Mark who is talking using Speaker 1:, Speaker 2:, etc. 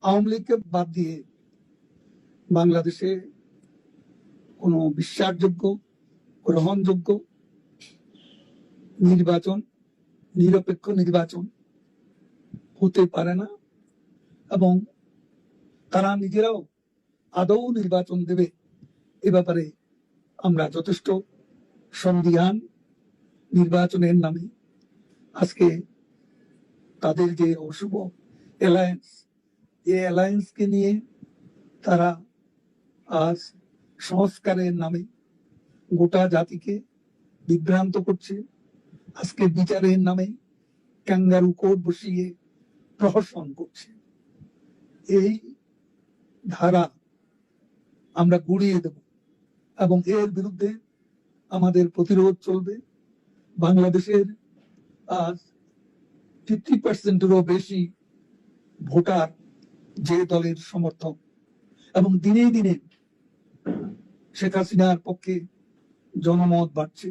Speaker 1: আওয়ামী লীগকে বাদ দিয়ে বাংলাদেশে কোনো বিশ্বাসযোগ্য, গ্রহণযোগ্য নির্বাচন, নিরপেক্ষ নির্বাচন হতে পারে না, এবং তারা নিজেরাও আদৌ নির্বাচন দেবে এ ব্যাপারে আমরা যথেষ্ট সন্দিহান। নির্বাচনের নামে আজকে তাদের যে অশুভ অ্যালায়েন্স, এই অ্যালায়েন্সকে নিয়ে তারা আজ সংস্কারের নামে গোটা জাতিকে বিভ্রান্ত করছে। আজকে বিচারের নামে ক্যাঙ্গারু কোর্ট বসিয়ে প্রহসন করছে। এই ধারা আমরা গুড়িয়ে দেব এবং এর বিরুদ্ধে আমাদের প্রতিরোধ চলবে। বাংলাদেশের আজ 50%-এরও বেশি ভোটার যে দলের সমর্থক, এবং দিনে দিনে শেখ হাসিনার পক্ষে জনমত বাড়ছে।